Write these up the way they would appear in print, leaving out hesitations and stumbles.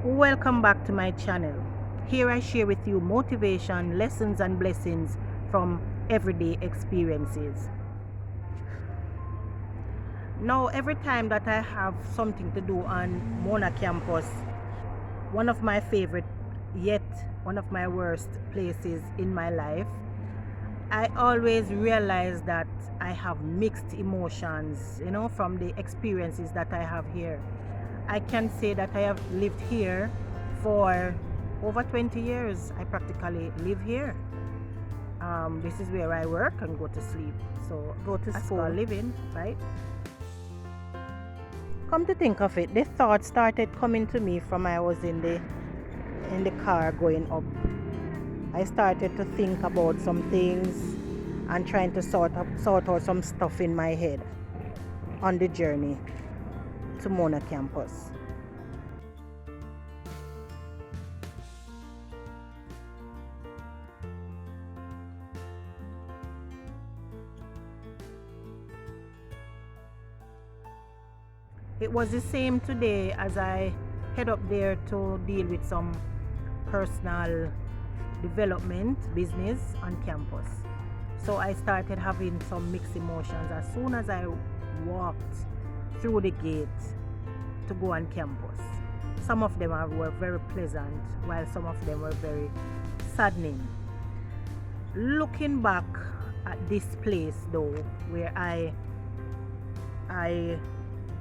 Welcome back to my channel. Here I share with you motivation, lessons and blessings from everyday experiences. Now every time that I have something to do on Mona campus, one of my favorite yet one of my worst places in my life, I always realize that I have mixed emotions, from the experiences that I have here. I can say that I have lived here for over 20 years. I practically live here. This is where I work and go to sleep. So go to school, living, right? Come to think of it, the thought started coming to me from I was in the car going up. I started to think about some things and trying to sort out some stuff in my head on the journey to Mona campus. It was the same today as I head up there to deal with some personal development business on campus. So I started having some mixed emotions as soon as I walked through the gate to go on campus. Some of them were very pleasant, while some of them were very saddening. Looking back at this place though, where I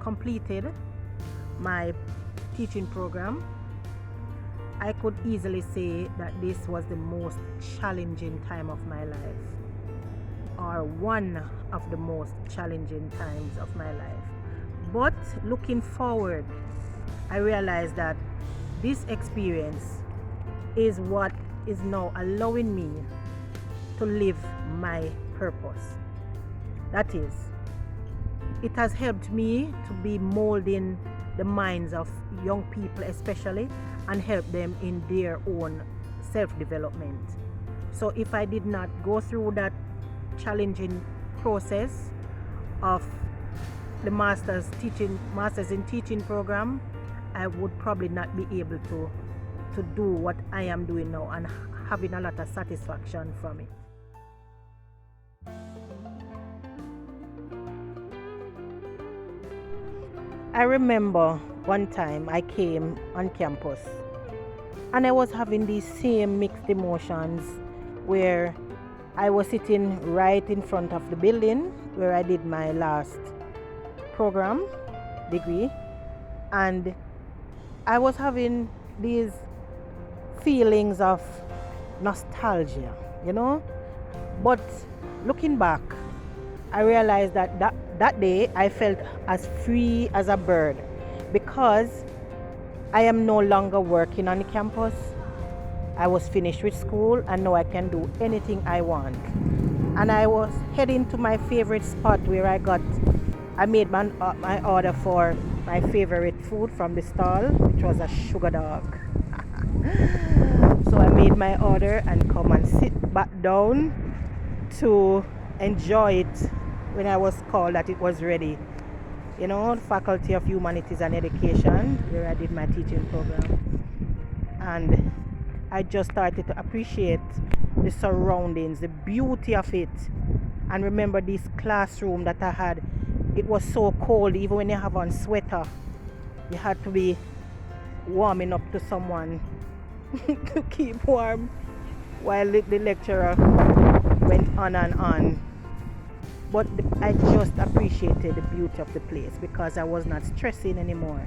completed my teaching program, I could easily say that this was the most challenging time of my life, or one of the most challenging times of my life. But looking forward, I realized that this experience is what is now allowing me to live my purpose. That is, it has helped me to be molding the minds of young people especially, and help them in their own self-development. So if I did not go through that challenging process of the master's in teaching program, I would probably not be able to do what I am doing now and having a lot of satisfaction from it. I remember one time I came on campus and I was having these same mixed emotions, where I was sitting right in front of the building where I did my last program degree, and I was having these feelings of nostalgia, but looking back, I realized that day I felt as free as a bird, because I am no longer working on the campus. I was finished with school and now I can do anything I want. And I was heading to my favorite spot where I made my order for my favorite food from the stall, which was a sugar dog. So I made my order and come and sit back down to enjoy it when I was called that it was ready. Faculty of Humanities and Education, where I did my teaching program. And I just started to appreciate the surroundings, the beauty of it. And remember this classroom that I had, it was so cold. Even when you have on sweater, you had to be warming up to someone to keep warm, while the lecturer went on and on. But I just appreciated the beauty of the place because I was not stressing anymore.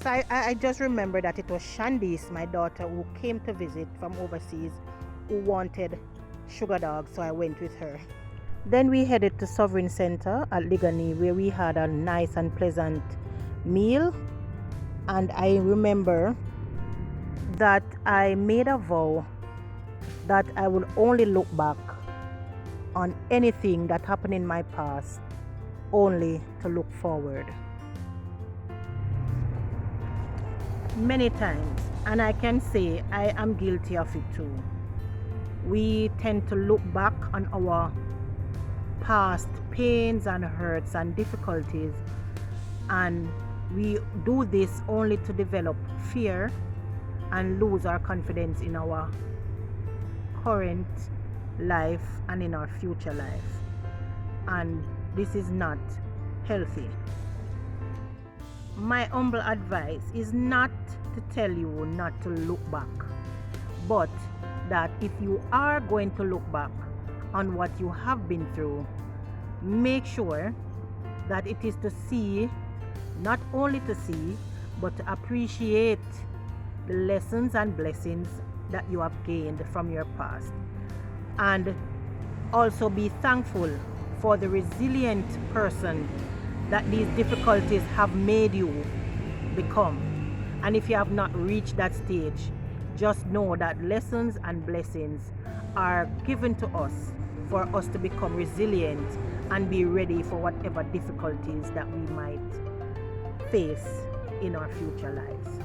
So I just remember that it was Shandice, my daughter, who came to visit from overseas, who wanted sugar dog, so I went with her. Then we headed to Sovereign Center at Ligani, where we had a nice and pleasant meal. And I remember that I made a vow that I would only look back on anything that happened in my past only to look forward. many times, and I can say I am guilty of it too. We tend to look back on our past pains and hurts and difficulties, and we do this only to develop fear and lose our confidence in our current life and in our future life. And this is not healthy. My humble advice is not to tell you not to look back, but that if you are going to look back on what you have been through, make sure that it is to see, not only to see, but to appreciate the lessons and blessings that you have gained from your past. And also be thankful for the resilient person that these difficulties have made you become. And if you have not reached that stage, just know that lessons and blessings are given to us for us to become resilient and be ready for whatever difficulties that we might face in our future lives.